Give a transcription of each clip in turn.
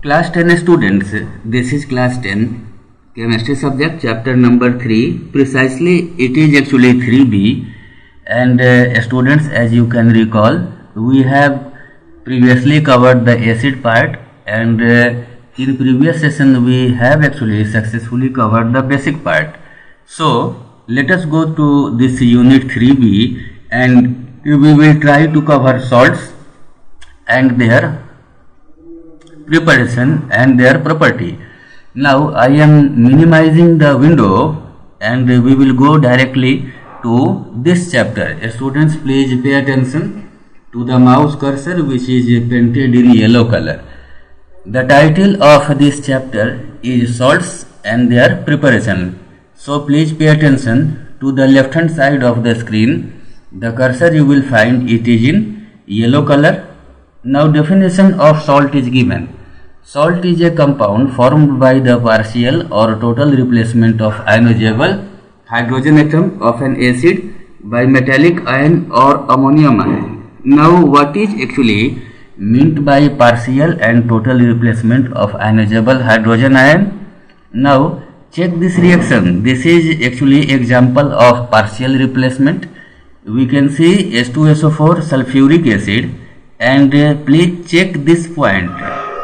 Class 10 students, this is class 10 chemistry subject chapter number 3. Precisely it is actually 3B, and students, as you can recall, we have previously covered the acid part, and in previous session we have actually successfully covered the basic part. So let us go to this unit 3B, and we will try to cover salts and their preparation and their property. Now I am minimizing the window and we will go directly to this chapter. Students, please pay attention to the mouse cursor which is painted in yellow color. The title of this chapter is salts and their preparation. So please pay attention to the left hand side of the screen. The cursor you will find it is in yellow color. Now definition of salt is given. Salt is a compound formed by the partial or total replacement of ionizable hydrogen atom of an acid by metallic ion or ammonium ion. Now what is actually meant by partial and total replacement of ionizable hydrogen ion? Now check this reaction. This is actually example of partial replacement. We can see H2SO4 sulfuric acid, and please check this point.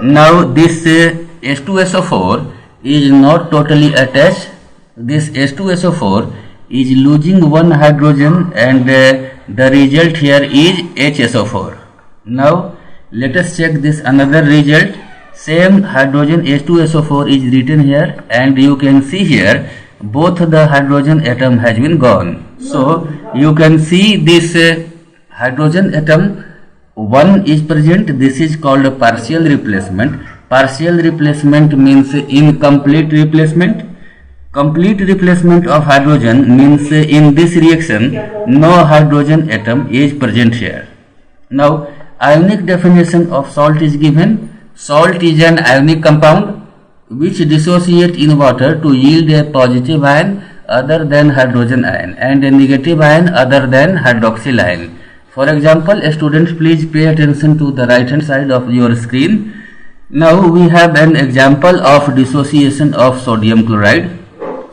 Now this H2SO4 is not totally attached. This H2SO4 is losing one hydrogen, and the result here is HSO4. Now let us check this another result. Same hydrogen H2SO4 is written here, and you can see here both the hydrogen atom has been gone. So you can see this hydrogen atom one is present. This is called a partial replacement. Partial replacement means incomplete replacement. Complete replacement of hydrogen means in this reaction no hydrogen atom is present here. Now ionic definition of salt is given. Salt is an ionic compound which dissociate in water to yield a positive ion other than hydrogen ion and a negative ion other than hydroxyl ion. For example, students, please pay attention to the right hand side of your screen. Now we have an example of dissociation of sodium chloride.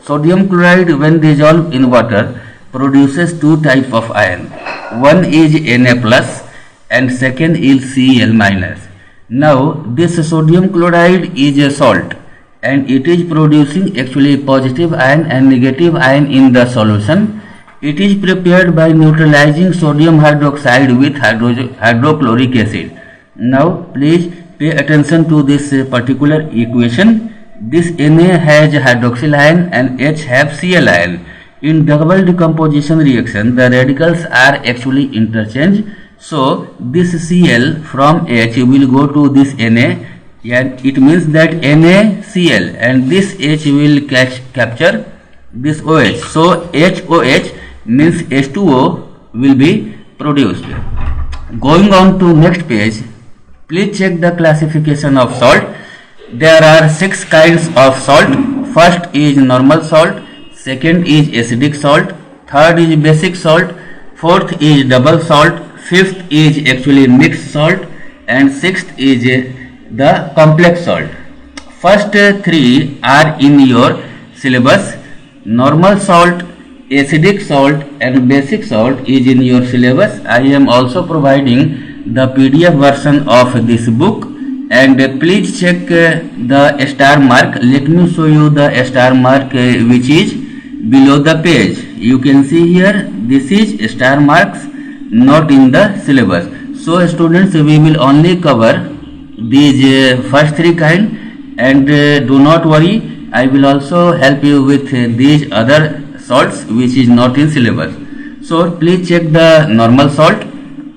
Sodium chloride, when dissolved in water, produces two types of ion. One is Na plus and second is Cl minus. Now this sodium chloride is a salt, and it is producing actually positive ion and negative ion in the solution. It is prepared by neutralizing sodium hydroxide with hydrochloric acid. Now please pay attention to this particular equation. This Na has hydroxyl ion and H have Cl ion. In double decomposition reaction, the radicals are actually interchanged. So this Cl from H will go to this Na, and it means that NaCl, and this H will capture this OH. So HOH means H2O will be produced. Going on to next page, please check the classification of salt. There are 6 kinds of salt. First is normal salt, second is acidic salt, third is basic salt, fourth is double salt, fifth is actually mixed salt, and sixth is the complex salt. First 3 are in your syllabus. Normal salt, acidic salt and basic salt is in your syllabus. I am also providing the PDF version of this book, and please check the star mark. Let me show you the star mark which is below the page. You can see here this is star marks not in the syllabus. So students, we will only cover these first 3 kind, and do not worry, I will also help you with these other salts which is not in syllabus. So please check the normal salt.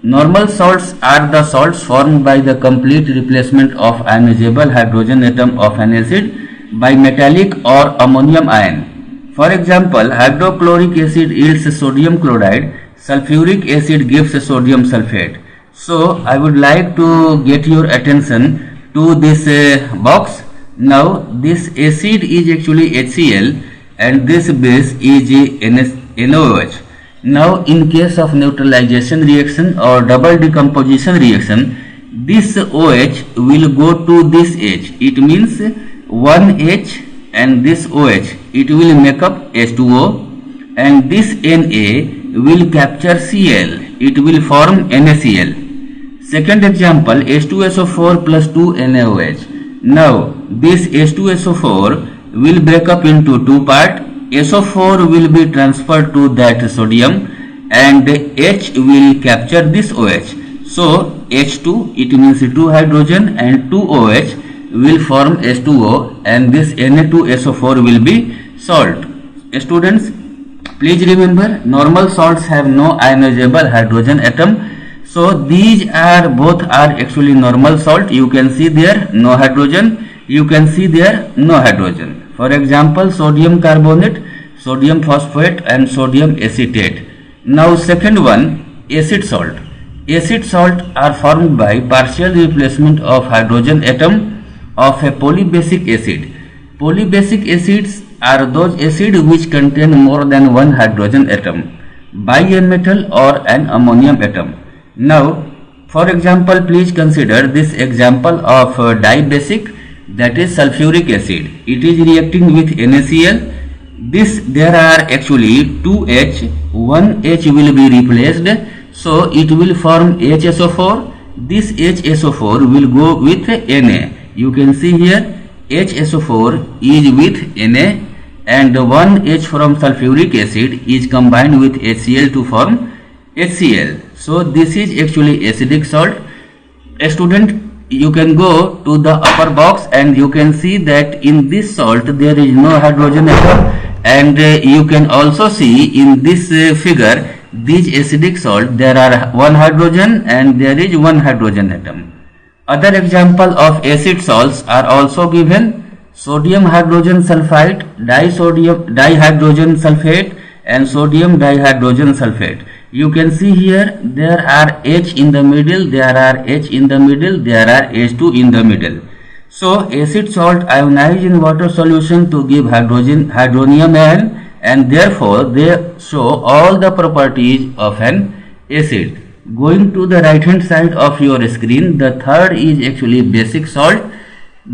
Normal salts are the salts formed by the complete replacement of ionizable hydrogen atom of an acid by metallic or ammonium ion. For example, hydrochloric acid yields sodium chloride, sulfuric acid gives sodium sulfate. So I would like to get your attention to this box. Now this acid is actually HCl, and this base is NaOH. Now in case of neutralization reaction or double decomposition reaction, this OH will go to this H. It means one H and this OH. It will make up H2O, and this Na will capture Cl. It will form NaCl. Second example, H2SO4 plus 2 NaOH. Now this H2SO4 will break up into two parts. SO4 will be transferred to that sodium and H will capture this OH. So H2, it means 2 hydrogen and 2 OH will form H2O, and this Na2SO4 will be salt. Students, please remember, normal salts have no ionizable hydrogen atom. So these are both are actually normal salt. You can see there no hydrogen, you can see there no hydrogen. For example, sodium carbonate, sodium phosphate and sodium acetate. Now second one, acid salt. Acid salt are formed by partial replacement of hydrogen atom of a polybasic acid. Polybasic acids are those acids which contain more than one hydrogen atom by a metal or an ammonium atom. Now, for example, please consider this example of dibasic, that is sulfuric acid. It is reacting with NaCl. There are actually two H, one H will be replaced, so it will form HSO4. This HSO4 will go with Na. You can see here HSO4 is with Na, and one H from sulfuric acid is combined with HCl to form HCl. So this is actually acidic salt. A student, you can go to the upper box and you can see that in this salt there is no hydrogen atom, and you can also see in this figure this acidic salt there are one hydrogen and there is one hydrogen atom. Other example of acid salts are also given: sodium hydrogen sulfide, dihydrogen sulfate and sodium dihydrogen sulfate. You can see here there are H in the middle, there are H in the middle, there are H2 in the middle. So acid salt ionize in water solution to give hydronium ion, and therefore they show all the properties of an acid. Going to the right hand side of your screen, the third is actually basic salt.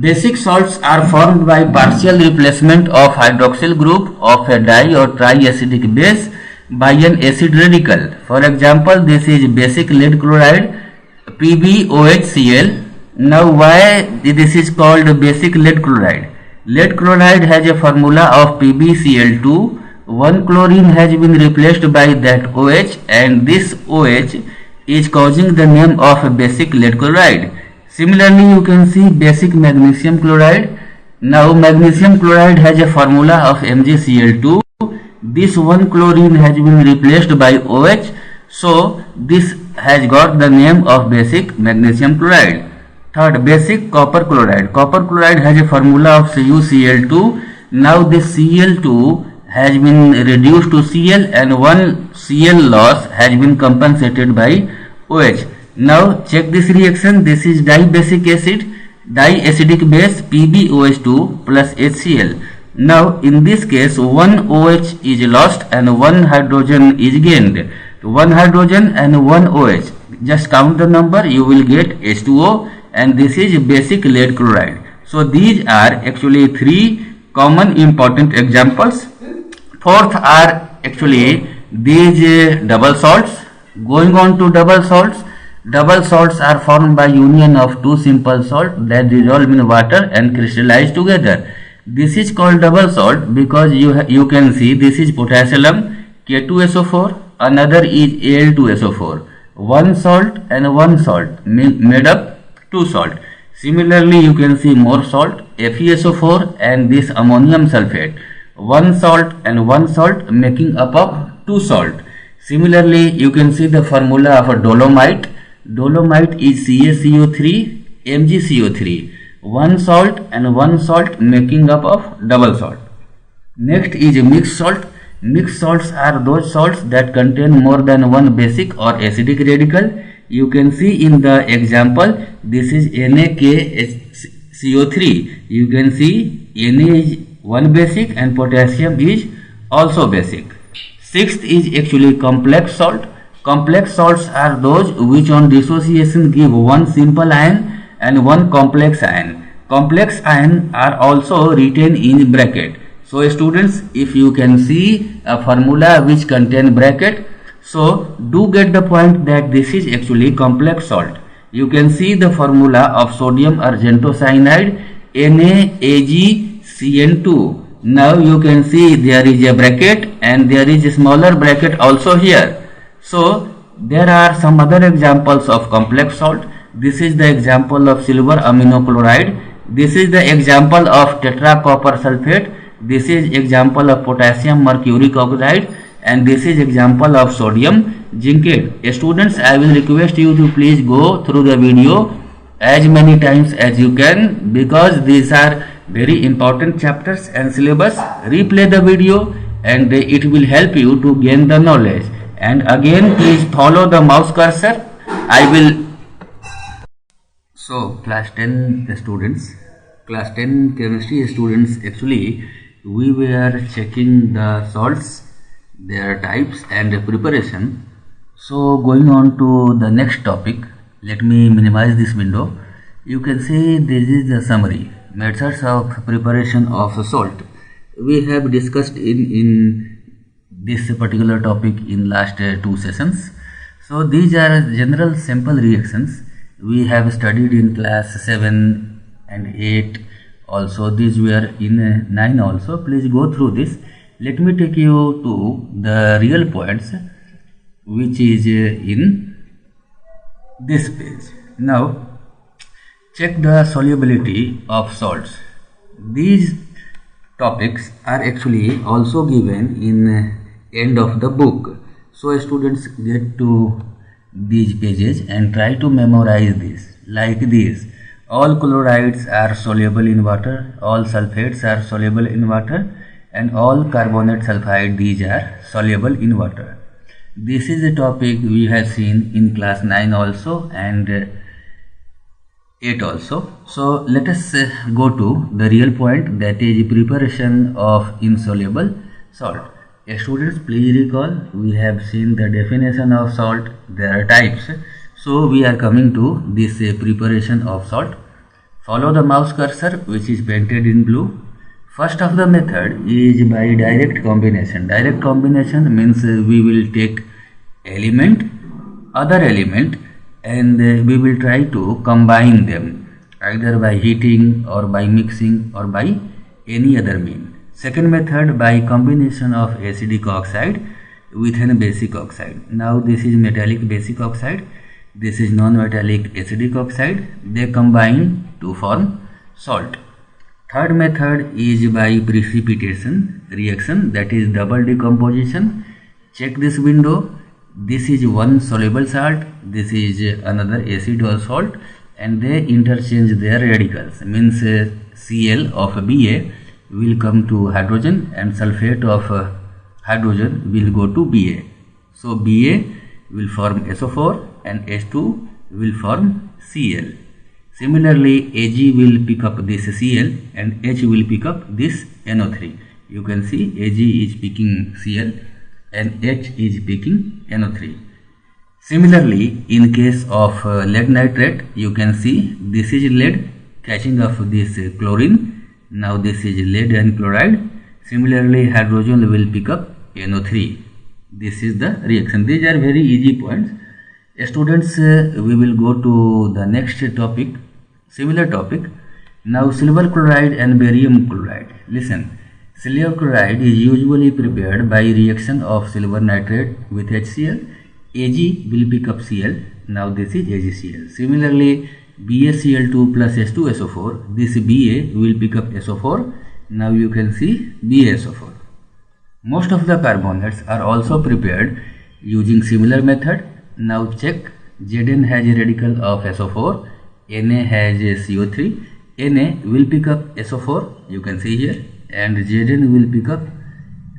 Basic salts are formed by partial replacement of hydroxyl group of a di or triacidic base by an acid radical. For example, this is basic lead chloride, PbOHCl. Now why this is called basic lead chloride? Lead chloride has a formula of PbCl2. One chlorine has been replaced by that OH, and this OH is causing the name of basic lead chloride. Similarly, you can see basic magnesium chloride. Now magnesium chloride has a formula of MgCl2. This one chlorine has been replaced by OH, so this has got the name of basic magnesium chloride. Third, basic copper chloride. Copper chloride has a formula of CuCl2. Now this Cl2 has been reduced to Cl, and one Cl loss has been compensated by OH. Now check this reaction. This is dibasic acid, diacidic base PbOH2 plus HCl. Now in this case one OH is lost and one hydrogen is gained. One hydrogen and one OH. Just count the number, you will get H2O, and this is basic lead chloride. So these are actually three common important examples. Fourth are actually these double salts. Going on to double salts. Double salts are formed by union of two simple salts that dissolve in water and crystallize together. This is called double salt because you can see this is potassium K2SO4, another is Al2SO4. One salt and one salt made up two salt. Similarly, you can see more salt FeSO4 and this ammonium sulfate. One salt and one salt making up of two salt. Similarly, you can see the formula of a dolomite. Dolomite is CaCO3 MgCO3. One salt and one salt making up of double salt. Next is mixed salt. Mixed salts are those salts that contain more than one basic or acidic radical. You can see in the example, this is NaKCO3. You can see Na is one basic and potassium is also basic. Sixth is actually complex salt. Complex salts are those which on dissociation give one simple ion and one complex ion. Complex ion are also written in bracket. So students, if you can see a formula which contain bracket, so do get the point that this is actually complex salt. You can see the formula of sodium argentocyanide NaAgCN2. Now you can see there is a bracket and there is a smaller bracket also here. So there are some other examples of complex salt. This is the example of silver amino chloride. This is the example of tetra copper sulfate. This is example of potassium mercuric oxide, and this is example of sodium zincate. Students, I will request you to please go through the video as many times as you can, because these are very important chapters and syllabus. Replay the video and it will help you to gain the knowledge. And again, please follow the mouse cursor. I will. So class 10 students, class 10 chemistry students, actually we were checking the salts, their types and preparation. So going on to the next topic, let me minimize this window. You can see this is the summary. Methods of preparation of salt. We have discussed in this particular topic in last 2 sessions. So these are general simple reactions we have studied in class 7 and 8. Also these were in 9 also. Please go through this. Let me take you to the real points, which is in this page. Now check the solubility of salts. These topics are actually also given in end of the book. So students, get to these pages and try to memorize this like this. All chlorides are soluble in water, all sulfates are soluble in water, and all carbonate sulfide, these are soluble in water. This is a topic we have seen in class 9 also and 8 also. So let us go to the real point, that is preparation of insoluble salt. Students, please recall, we have seen the definition of salt, there are types. So we are coming to this preparation of salt. Follow the mouse cursor which is painted in blue. First of the method is by direct combination. Direct combination means we will take other element and we will try to combine them either by heating or by mixing or by any other mean. Second method, by combination of acidic oxide with an basic oxide. Now this is metallic basic oxide, this is non-metallic acidic oxide. They combine to form salt. Third method is by precipitation reaction, that is double decomposition. Check this window. This is one soluble salt, this is another acid or salt, and they interchange their radicals. Means Cl of Ba will come to hydrogen and sulfate of hydrogen will go to Ba. So Ba will form SO4 and H2 will form Cl. Similarly, Ag will pick up this Cl and H will pick up this NO3. You can see Ag is picking Cl and H is picking NO3. Similarly, in case of lead nitrate, you can see this is lead catching up this chlorine. Now this is lead and chloride. Similarly, hydrogen will pick up NO3. This is the reaction. These are very easy points. Students, we will go to the next topic, similar topic. Now silver chloride and barium chloride. Listen, silver chloride is usually prepared by reaction of silver nitrate with HCl. Ag will pick up Cl. Now this is AgCl. Similarly, BaCl2 plus H2SO4, this Ba will pick up SO4. Now you can see BaSO4. Most of the carbonates are also prepared using similar method. Now check, Zn has a radical of SO4, Na has a CO3. Na will pick up SO4, you can see here, and Zn will pick up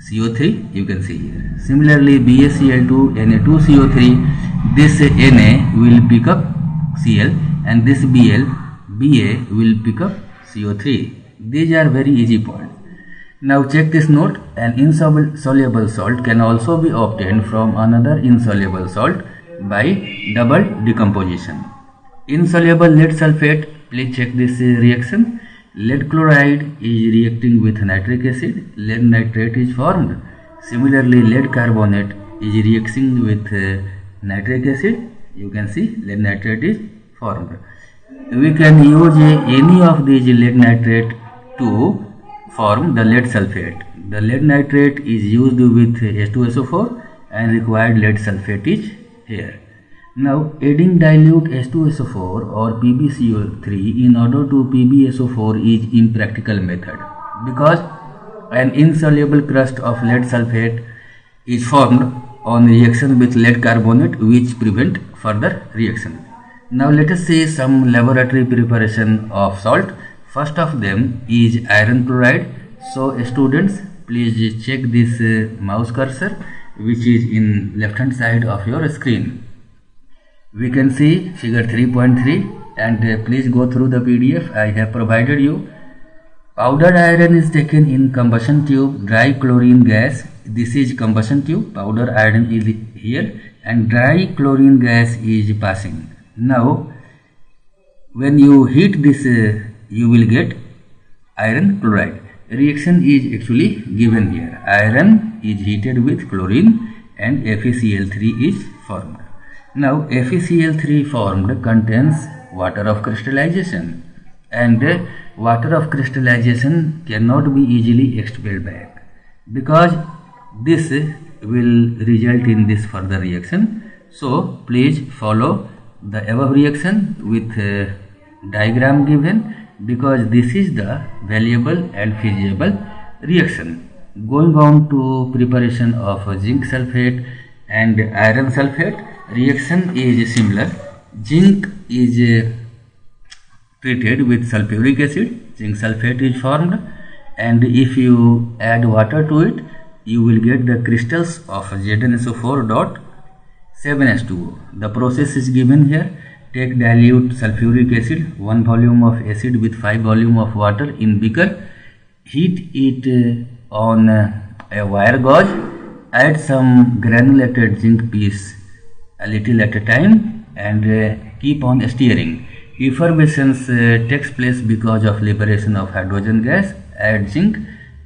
CO3, you can see here. Similarly, BaCl2, Na2CO3, this Na will pick up Cl, and this Ba will pick up CO3. These are very easy points. Now check this note. An insoluble salt can also be obtained from another insoluble salt by double decomposition. Insoluble lead sulfate, please check this reaction. Lead chloride is reacting with nitric acid, lead nitrate is formed. Similarly, lead carbonate is reacting with nitric acid. You can see lead nitrate is formed. We can use any of these lead nitrate to form the lead sulfate. The lead nitrate is used with H2SO4 and required lead sulfate is here. Now adding dilute H2SO4 or PbCO3 in order to PbSO4 is impractical method because an insoluble crust of lead sulfate is formed on reaction with lead carbonate, which prevent further reaction. Now let us see some laboratory preparation of salt. First of them is iron chloride. So students, please check this mouse cursor which is in left hand side of your screen. We can see figure 3.3 and please go through the PDF I have provided you. Powdered iron is taken in combustion tube, dry chlorine gas. This is combustion tube, powdered iron is here and dry chlorine gas is passing. Now when you heat this you will get iron chloride. Reaction is actually given here. Iron is heated with chlorine and FeCl3 is formed. Now FeCl3 formed contains water of crystallization and water of crystallization cannot be easily expelled back because this will result in this further reaction. So please follow the above reaction with diagram given because this is the valuable and feasible reaction. Going on to preparation of zinc sulfate and iron sulfate, reaction is similar. Zinc is treated with sulfuric acid, zinc sulfate is formed, and if you add water to it you will get the crystals of ZnSO4 dot 7H2O. The process is given here. Take dilute sulfuric acid, 1 volume of acid with 5 volume of water in beaker. Heat it on a wire gauge. Add some granulated zinc piece a little at a time and keep on stirring. Effervescence takes place because of liberation of hydrogen gas. Add zinc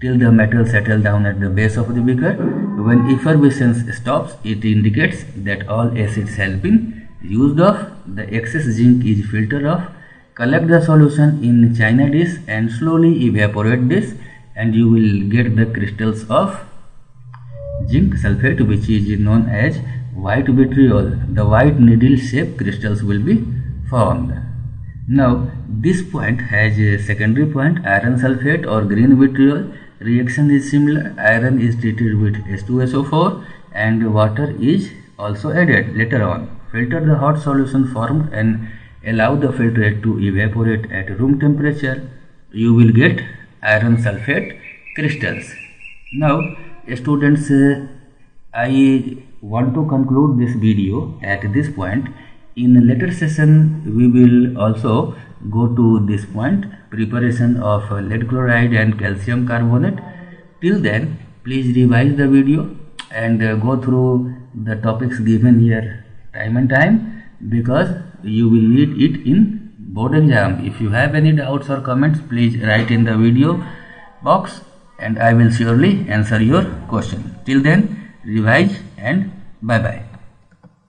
till the metal settles down at the base of the beaker. When effervescence stops, it indicates that all acids have been used off. The excess zinc is filtered off. Collect the solution in china dish and slowly evaporate this and you will get the crystals of zinc sulfate, which is known as white vitriol. The white needle shaped crystals will be formed. Now this point has a secondary point, iron sulfate or green vitriol. Reaction is similar. Iron is treated with H2SO4 and water is also added later on. Filter the hot solution formed and allow the filtrate to evaporate at room temperature. You will get iron sulfate crystals. Now students, I want to conclude this video at this point. In later session we will also go to this point, preparation of lead chloride and calcium carbonate. Till then please revise the video and go through the topics given here time and time because you will need it in board exam. If you have any doubts or comments, please write in the video box and I will surely answer your question. Till then, revise and bye bye.